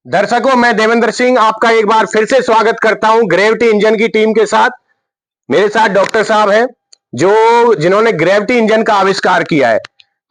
दर्शकों, मैं देवेंद्र सिंह आपका एक बार फिर से स्वागत करता हूं ग्रेविटी इंजन की टीम के साथ। मेरे साथ डॉक्टर साहब हैं जिन्होंने ग्रेविटी इंजन का आविष्कार किया है।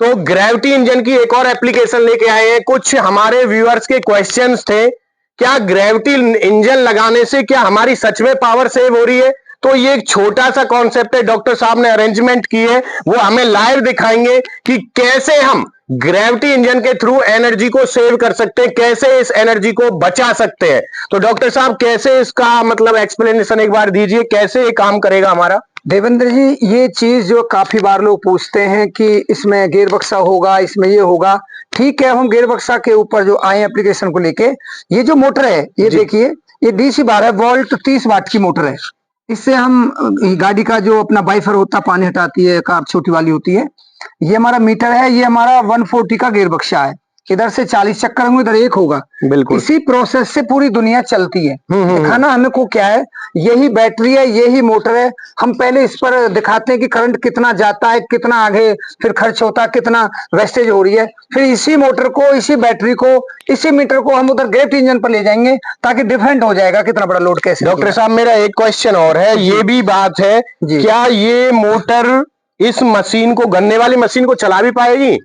तो ग्रेविटी इंजन की एक और एप्लीकेशन लेके आए हैं। कुछ हमारे व्यूअर्स के क्वेश्चंस थे, क्या ग्रेविटी इंजन लगाने से क्या हमारी सच में पावर सेव हो रही है? तो ये एक छोटा सा कॉन्सेप्ट है, डॉक्टर साहब ने अरेंजमेंट की है, वो हमें लाइव दिखाएंगे कि कैसे हम ग्रेविटी इंजन के थ्रू एनर्जी को सेव कर सकते हैं, कैसे इस एनर्जी को बचा सकते हैं। तो डॉक्टर साहब, कैसे इसका मतलब एक्सप्लेनेशन एक बार दीजिए, कैसे ये काम करेगा हमारा? देवेंद्र जी, ये चीज जो काफी बार लोग पूछते हैं कि इसमें गियर बक्सा होगा, इसमें ये होगा। ठीक है, हम गियर बक्सा के ऊपर जो आए एप्लीकेशन को लेके, ये जो मोटर है ये देखिए, ये DC 12 वोल्ट 30 वाट की मोटर है। इससे हम गाड़ी का जो अपना वाइफर होता है, पानी हटाती है, कार छोटी वाली होती है। ये हमारा मीटर है, ये हमारा 140 का गियर बक्सा है। इधर से 40 चक्कर होंगे, इधर एक होगा। बिल्कुल इसी प्रोसेस से पूरी दुनिया चलती है। दिखाना हमें को क्या है, यही बैटरी है, यही मोटर है। हम पहले इस पर दिखाते हैं कि करंट कितना जाता है, कितना आगे फिर खर्च होता है, कितना वेस्टेज हो रही है। फिर इसी मोटर को, इसी बैटरी को, इसी मीटर को हम उधर ग्रेविटी इंजन पर ले जाएंगे, ताकि डिफरेंट हो जाएगा कितना बड़ा लोड कैसे। डॉक्टर साहब, मेरा एक क्वेश्चन और है, ये भी बात है, क्या ये मोटर इस मशीन को, गन्ने वाली मशीन को चला भी पाएगी?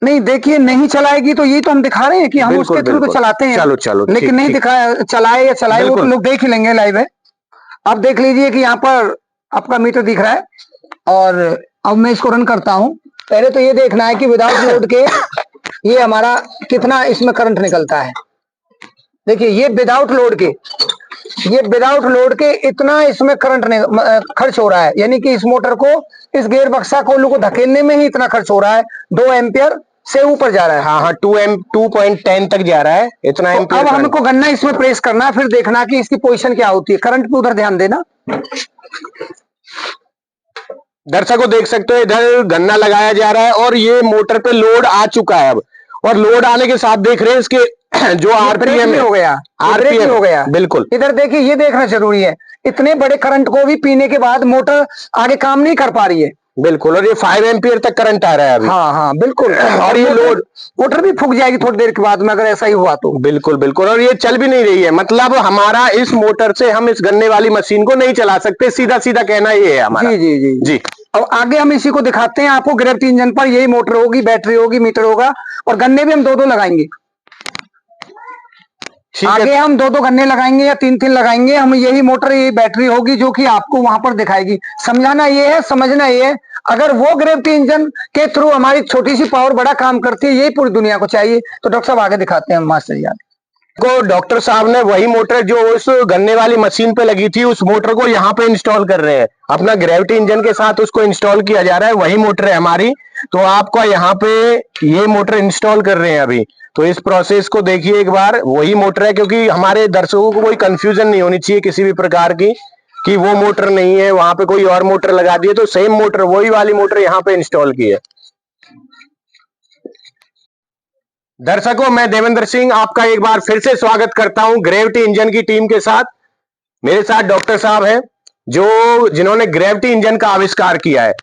नहीं, देखिए, नहीं चलाएगी तो यही तो हम दिखा रहे हैं कि हम उसके थ्रू तो चलाते हैं। चलो, लेकिन नहीं दिखाया, चलाए या चलाए वो तो लोग देख ही लेंगे लाइव है। अब देख लीजिए कि यहाँ पर आपका मीटर दिख रहा है, और अब मैं इसको रन करता हूँ। पहले तो ये देखना है कि विदाउट लोड के ये हमारा कितना इसमें करंट निकलता है। देखिए, ये विदाउट लोड के इतना इसमें करंट खर्च हो रहा है, यानी कि इस मोटर को, इस गियर बक्सा को धकेलने में ही इतना खर्च हो रहा है। 2 एम्पियर से ऊपर जा रहा है। हाँ, 2.10 तक जा रहा है, इतना तो अब हमको गन्ना इसमें प्रेस करना है, फिर देखना कि इसकी पोजीशन क्या होती है। करंट पे उधर ध्यान देना। दर्शकों, देख सकते हो इधर गन्ना लगाया जा रहा है और ये मोटर पे लोड आ चुका है अब, और लोड आने के साथ देख रहे हैं इसके जो आरपीएम हो गया, आरपीएम हो गया। बिल्कुल, इधर देखिए, ये देखना जरूरी है, इतने बड़े करंट को भी पीने के बाद मोटर आगे काम नहीं कर पा रही है। बिल्कुल, और ये 5 एम्पियर तक करंट आ रहा है अभी। हाँ, बिल्कुल। और ये मोटर भी फूक जाएगी थोड़ी देर के बाद में, अगर ऐसा ही हुआ तो। बिल्कुल, और ये चल भी नहीं रही है, मतलब हमारा इस मोटर से हम इस गन्ने वाली मशीन को नहीं चला सकते, सीधा कहना ये है हमारा। जी। अब आगे हम इसी को दिखाते हैं आपको। ग्रेविटी इंजन पर यही मोटर होगी, बैटरी होगी, मीटर होगा, और गन्ने भी हम 2-2 लगाएंगे। आगे हम 2-2 गन्ने लगाएंगे या 3-3 लगाएंगे। हम यही मोटर, यही बैटरी होगी जो कि आपको वहां पर दिखाएगी। समझाना ये है, समझना ये है, अगर वो ग्रेविटी इंजन के थ्रू हमारी छोटी सी पावर बड़ा काम करती है, यही पूरी दुनिया को चाहिए। तो डॉक्टर साहब आगे दिखाते हैं मास्टर जी को। डॉक्टर साहब ने वही मोटर जो उस गन्ने वाली मशीन पे लगी थी, उस मोटर को यहाँ पे इंस्टॉल कर रहे हैं। अपना ग्रेविटी इंजन के साथ उसको इंस्टॉल किया जा रहा है, वही मोटर है हमारी। तो आपका यहाँ पे ये मोटर इंस्टॉल कर रहे हैं अभी। तो इस प्रोसेस को देखिए एक बार, वही मोटर है, क्योंकि हमारे दर्शकों को कोई कंफ्यूजन नहीं होनी चाहिए किसी भी प्रकार की कि वो मोटर नहीं है, वहां पे कोई और मोटर लगा दी है। तो सेम मोटर, वही वाली मोटर यहाँ पे इंस्टॉल की है। दर्शकों, मैं देवेंद्र सिंह आपका एक बार फिर से स्वागत करता हूं ग्रेविटी इंजन की टीम के साथ। मेरे साथ डॉक्टर साहब हैं जिन्होंने ग्रेविटी इंजन का आविष्कार किया है।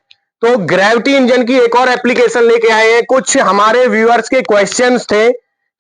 तो ग्रेविटी इंजन की एक और एप्लीकेशन लेके आए हैं। कुछ हमारे व्यूअर्स के क्वेश्चंस थे,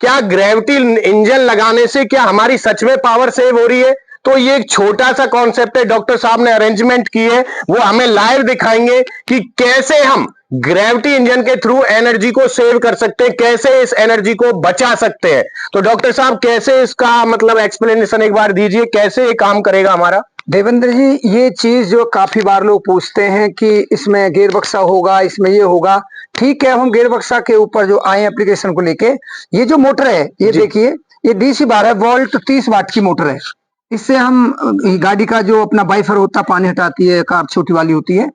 क्या ग्रेविटी इंजन लगाने से क्या हमारी सच में पावर सेव हो रही है? तो ये एक छोटा सा कॉन्सेप्ट है, डॉक्टर साहब ने अरेंजमेंट की है, वो हमें लाइव दिखाएंगे कि कैसे हम ग्रेविटी इंजन के थ्रू एनर्जी को सेव कर सकते हैं, कैसे इस एनर्जी को बचा सकते हैं। तो डॉक्टर साहब, कैसे इसका मतलब एक्सप्लेनेशन एक बार दीजिए, कैसे ये काम करेगा हमारा? देवेंद्र जी, ये चीज जो काफी बार लोग पूछते हैं कि इसमें गियर बक्सा होगा, इसमें ये होगा। ठीक है, हम गियर बक्सा के ऊपर जो आए एप्लीकेशन को लेके, ये जो मोटर है ये देखिए, ये DC 12 वोल्ट 30 वाट की मोटर है। इससे हम गाड़ी का जो अपना वाइफर होता है, पानी हटाती है, कार छोटी वाली होती है।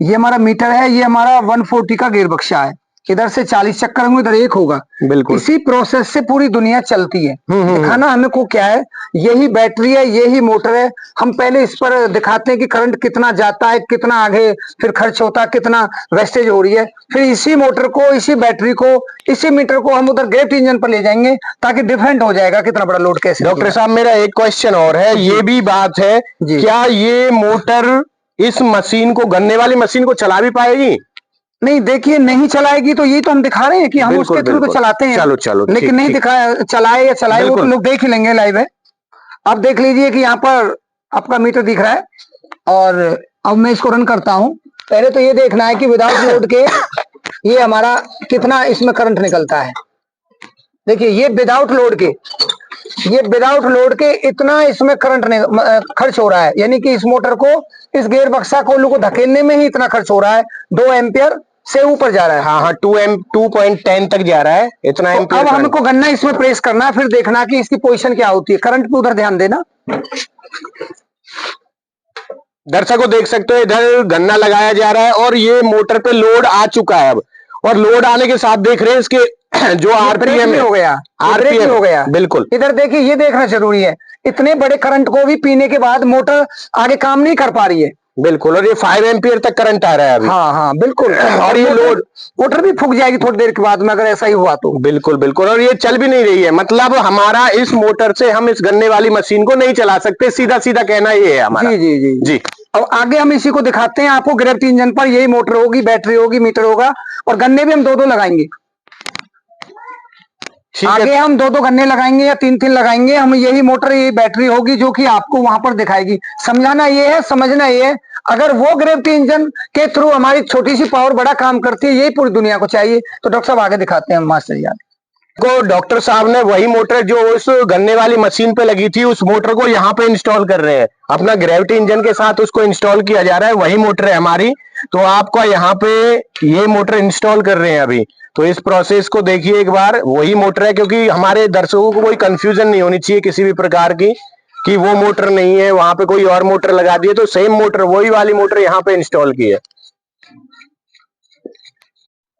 ये हमारा मीटर है, ये हमारा 140 का गियर बक्सा है। इधर से 40 चक्कर होंगे, इधर एक होगा। बिल्कुल, इसी प्रोसेस से पूरी दुनिया चलती है। दिखाना हमें को क्या है, यही बैटरी है, यही मोटर है। हम पहले इस पर दिखाते हैं कि करंट कितना जाता है, कितना आगे फिर खर्च होता है, कितना वेस्टेज हो रही है। फिर इसी मोटर को, इसी बैटरी को, इसी मीटर को हम उधर ग्रेविटी इंजन पर ले जाएंगे, ताकि डिफरेंट हो जाएगा कितना बड़ा लोड कैसे। डॉक्टर साहब, मेरा एक क्वेश्चन और है, ये भी बात है, क्या ये मोटर इस मशीन को, गन्ने वाली मशीन को चला भी पाएगी? नहीं देखिए, नहीं चलाएगी तो यही तो हम दिखा रहे हैं कि हम उसके थ्रू तो चलाते हैं। चलो चलो, लेकिन नहीं दिखाया, चलाए या चलाए वो तो लोग देख ही लेंगे लाइव है। अब देख लीजिए कि यहाँ पर आपका मीटर दिख रहा है और अब मैं इसको रन करता हूँ। पहले तो ये देखना है कि विदाउट लोड के ये हमारा कितना इसमें करंट निकलता है। देखिए ये विदाउट लोड के, ये विदाउट लोड के इतना इसमें करंट खर्च हो रहा है, यानी कि इस मोटर को, इस गियर बक्सा कोल्लू को धकेलने में ही इतना खर्च हो रहा है। 2 एम्पियर से ऊपर जा रहा है। हाँ हाँ, 2.10 तक जा रहा है इतना तो एम्पियर। अब हमको गन्ना इसमें प्रेस करना है, फिर देखना कि इसकी पोजीशन क्या होती है। करंट पे उधर ध्यान देना। दर्शकों देख सकते हो इधर गन्ना लगाया जा रहा है और ये मोटर पे लोड आ चुका है अब, और लोड आने के साथ देख रहे हैं इसके जो आरपीएम हो गया, आरपीएम हो गया। बिल्कुल। इधर देखिए, ये देखना जरूरी है, इतने बड़े करंट को भी पीने के बाद मोटर आगे काम नहीं कर पा रही है। बिल्कुल, और ये 5 एम्पियर तक करंट आ रहा है अभी। हाँ हाँ बिल्कुल। और ये लोड, मोटर भी फूक जाएगी थोड़ी देर के बाद में अगर ऐसा ही हुआ तो। बिल्कुल बिल्कुल, और ये चल भी नहीं रही है। मतलब हमारा इस मोटर से हम इस गन्ने वाली मशीन को नहीं चला सकते, सीधा सीधा कहना ये है हमारा। जी जी जी जी। अब आगे हम इसी को दिखाते हैं आपको। ग्रेविटी इंजन पर यही मोटर होगी, बैटरी होगी, मीटर होगा, और गन्ने भी हम 2-2 लगाएंगे। आगे हम 2-2 गन्ने लगाएंगे या 3-3 लगाएंगे हम। यही मोटर, यही बैटरी होगी जो कि आपको वहां पर दिखाएगी। समझाना ये है, समझना ये है, अगर वो ग्रेविटी इंजन के थ्रू हमारी छोटी सी पावर बड़ा काम करती है, यही पूरी दुनिया को चाहिए। तो डॉक्टर साहब आगे दिखाते हैं मास्टर जी। को डॉक्टर साहब ने वही मोटर जो उस गन्ने वाली मशीन पे लगी थी, उस मोटर को यहाँ पे इंस्टॉल कर रहे हैं। अपना ग्रेविटी इंजन के साथ उसको इंस्टॉल किया जा रहा है, वही मोटर है हमारी। तो आपका यहाँ पे ये मोटर इंस्टॉल कर रहे हैं अभी। तो इस प्रोसेस को देखिए एक बार, वही मोटर है, क्योंकि हमारे दर्शकों को कोई कंफ्यूजन नहीं होनी चाहिए किसी भी प्रकार की कि वो मोटर नहीं है, वहां पे कोई और मोटर लगा दी है। तो सेम मोटर, वही वाली मोटर यहाँ पे इंस्टॉल की है।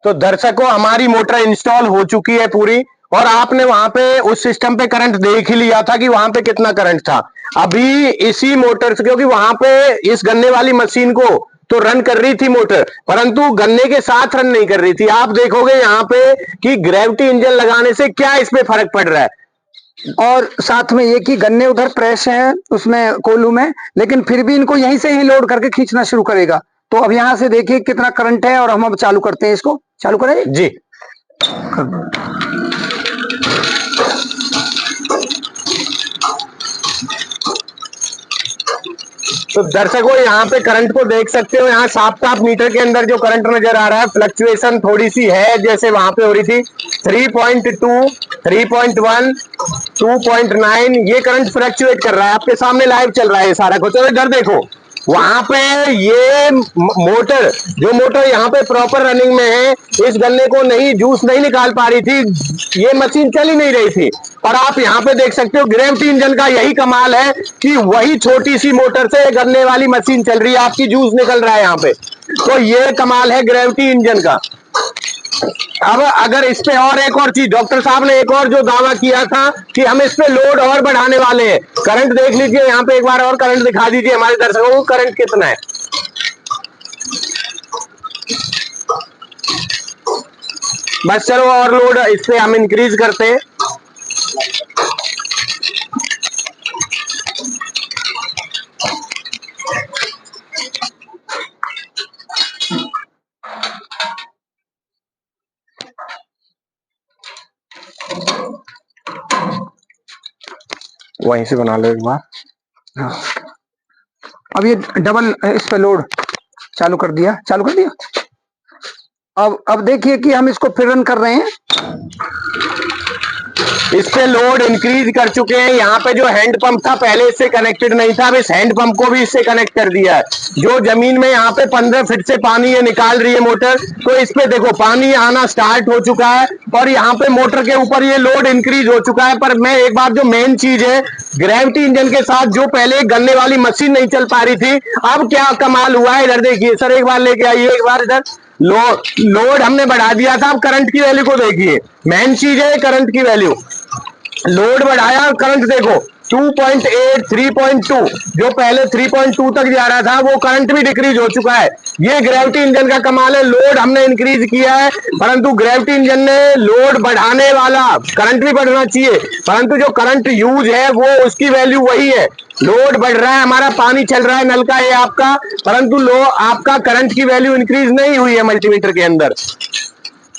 तो दर्शकों हमारी मोटर इंस्टॉल हो चुकी है पूरी, और आपने वहां पे उस सिस्टम पे करंट देख ही लिया था कि वहां पे कितना करंट था। अभी इसी मोटर से, क्योंकि वहां पे इस गन्ने वाली मशीन को तो रन कर रही थी मोटर, परंतु गन्ने के साथ रन नहीं कर रही थी। आप देखोगे यहाँ पे कि ग्रेविटी इंजन लगाने से क्या इस पे फर्क पड़ रहा है। और साथ में ये कि गन्ने उधर प्रेस है उसमें कोल्हू में, लेकिन फिर भी इनको यहीं से ही लोड करके खींचना शुरू करेगा। तो अब यहाँ से देखिए कितना करंट है, और हम अब चालू करते हैं इसको। चालू करें जी। तो दर्शकों यहाँ पे करंट को देख सकते हो, यहाँ साफ साफ मीटर के अंदर जो करंट नजर आ रहा है, फ्लक्चुएशन थोड़ी सी है जैसे वहां पे हो रही थी। 3.2, 3.1, 2.9 ये करंट फ्लक्चुएट कर रहा है। आपके सामने लाइव चल रहा है सारा कुछ। इधर देखो, वहां पे ये मोटर, जो मोटर यहाँ पे प्रॉपर रनिंग में है, इस गन्ने को नहीं, जूस नहीं निकाल पा रही थी, ये मशीन चल ही नहीं रही थी। और आप यहाँ पे देख सकते हो ग्रेविटी इंजन का यही कमाल है कि वही छोटी सी मोटर से गन्ने वाली मशीन चल रही है, आपकी जूस निकल रहा है यहाँ पे। तो ये कमाल है ग्रेविटी इंजन का। अब अगर इस पे और एक और चीज, डॉक्टर साहब ने एक और जो दावा किया था कि हम इस पे लोड और बढ़ाने वाले हैं। करंट देख लीजिए यहाँ पे, एक बार और करंट दिखा दीजिए हमारे दर्शकों को, करंट कितना है। बस चलो, और लोड इस पे हम इंक्रीज करते हैं। वहीं से बना लो एक बार। हाँ, अब ये डबल इस पे लोड चालू कर दिया, चालू कर दिया। अब देखिए कि हम इसको फिर रन कर रहे हैं। इस पे लोड इंक्रीज कर चुके हैं। यहाँ पे जो हैंड पंप था पहले इससे कनेक्टेड नहीं था, अब इस हैंड पंप को भी इससे कनेक्ट कर दिया है। जो जमीन में यहाँ पे 15 फीट से पानी ये निकाल रही है मोटर, तो इस पे देखो पानी आना स्टार्ट हो चुका है, और यहाँ पे मोटर के ऊपर ये लोड इंक्रीज हो चुका है। पर मैं एक बार, जो मेन चीज है, ग्रेविटी इंजन के साथ जो पहले गन्ने वाली मशीन नहीं चल पा रही थी, अब क्या कमाल हुआ है। इधर देखिए सर, एक बार लेके आइए, एक बार इधर। लोड हमने बढ़ा दिया था, अब करंट की वैल्यू को देखिए। मेन चीज है करंट की वैल्यू। लोड बढ़ाया, करंट देखो 2.8 3.2 जो पहले 3.2 तक जा रहा था वो करंट भी डिक्रीज हो चुका है। ये ग्रेविटी इंजन का कमाल है। लोड हमने इंक्रीज किया है परंतु ग्रेविटी इंजन ने लोड बढ़ाने वाला, करंट भी बढ़ना चाहिए परंतु जो करंट यूज है वो उसकी वैल्यू वही है। लोड बढ़ रहा है, हमारा पानी चल रहा है नल का, ये आपका, परंतु आपका करंट की वैल्यू इंक्रीज नहीं हुई है मल्टीमीटर के अंदर।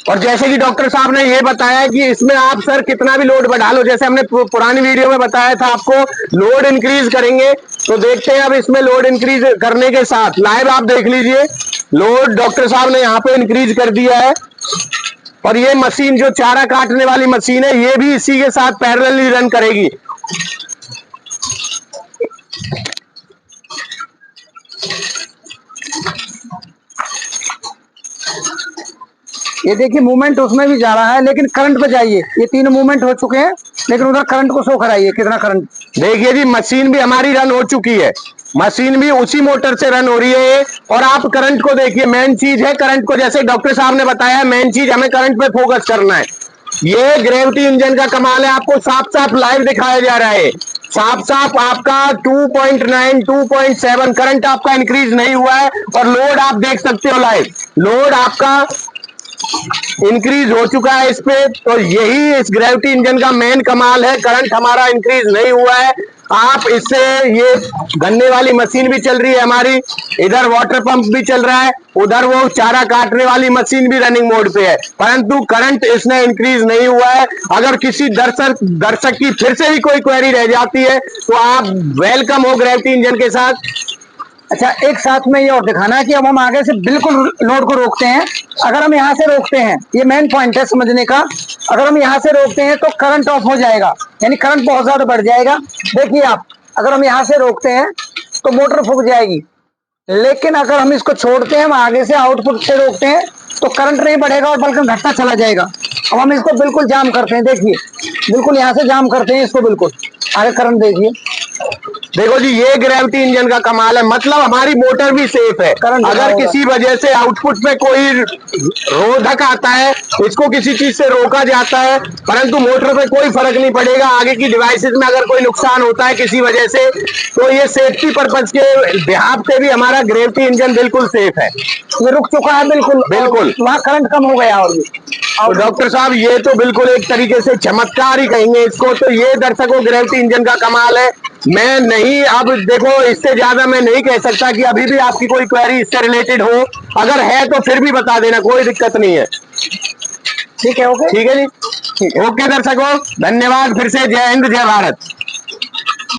और जैसे कि डॉक्टर साहब ने ये बताया कि इसमें आप सर कितना भी लोड बढ़ा लो, जैसे हमने पुरानी वीडियो में बताया था आपको लोड इंक्रीज करेंगे, तो देखते हैं अब इसमें लोड इंक्रीज करने के साथ लाइव आप देख लीजिए, लोड डॉक्टर साहब ने यहाँ पे इंक्रीज कर दिया है। और ये मशीन जो चारा काटने वाली मशीन है ये भी इसी के साथ पैरेलली रन करेगी। ये देखिए मूवमेंट उसमें भी जा रहा है, लेकिन करंट पे जाइए, ये तीन मूवमेंट हो चुके हैं, लेकिन उधर करंट को शो कराइए कितना करंट। देखिए जी मशीन भी हमारी रन हो चुकी है, मशीन भी उसी मोटर से रन हो रही है। और आप करंट को देखिए, मेन चीज है करंट को, जैसे डॉक्टर साहब ने बताया मेन चीज हमें करंट पे फोकस करना है। ये ग्रेविटी इंजन का कमाल है, आपको साफ साफ लाइव दिखाया जा रहा है, साफ साफ आपका 2.9 2.7 करंट आपका इंक्रीज नहीं हुआ है। और लोड आप देख सकते हो लाइव, लोड आपका इंक्रीज हो चुका है इस पे। तो यही इस ग्रेविटी इंजन का मेन कमाल है, करंट हमारा इंक्रीज नहीं हुआ है। आप इससे, ये गन्ने वाली मशीन भी चल रही है हमारी, इधर वाटर पंप भी चल रहा है, उधर वो चारा काटने वाली मशीन भी रनिंग मोड पे है, परंतु करंट इसने इंक्रीज नहीं हुआ है। अगर किसी दर्शक की फिर से भी कोई क्वेरी रह जाती है तो आप वेलकम हो ग्रेविटी इंजन के साथ। अच्छा, एक साथ में ये और दिखाना है कि अब हम आगे से बिल्कुल लोड को रोकते हैं। अगर हम यहाँ से रोकते हैं, ये मेन पॉइंट है समझने का, अगर हम यहाँ से रोकते हैं तो करंट ऑफ हो जाएगा, यानी करंट बहुत ज्यादा बढ़ जाएगा। देखिए आप, अगर हम यहाँ से रोकते हैं तो मोटर फूक जाएगी, लेकिन अगर हम इसको छोड़ते हैं, हम आगे से आउटपुट से रोकते हैं तो करंट नहीं बढ़ेगा और बल्कि घटता चला जाएगा। अब हम इसको बिल्कुल जाम करते हैं, देखिए बिल्कुल यहाँ से जाम करते हैं इसको, बिल्कुल आगे करंट देखिए। देखो जी ये ग्रेविटी इंजन का कमाल है, मतलब हमारी मोटर भी सेफ है। अगर किसी वजह से आउटपुट में कोई रोधक आता है, इसको किसी चीज से रोका जाता है, परंतु मोटर पे कोई फर्क नहीं पड़ेगा। आगे की डिवाइसेस में अगर कोई नुकसान होता है किसी वजह से, तो ये सेफ्टी पर्पज के बिहाफ से भी हमारा ग्रेविटी इंजन बिल्कुल सेफ है। ये रुक चुका है बिल्कुल बिल्कुल, वहाँ करंट कम हो गया। और डॉक्टर साहब ये तो बिल्कुल एक तरीके से चमत्कार ही कहेंगे इसको। तो ये दर्शकों ग्रेविटी इंजन का कमाल है। मैं नहीं, अब देखो इससे ज्यादा मैं नहीं कह सकता कि अभी भी आपकी कोई क्वेरी इससे रिलेटेड हो, अगर है तो फिर भी बता देना, कोई दिक्कत नहीं है। ठीक है, ओके, ठीक है जी, ओके दर्शकों, धन्यवाद फिर से। जय हिंद, जय भारत।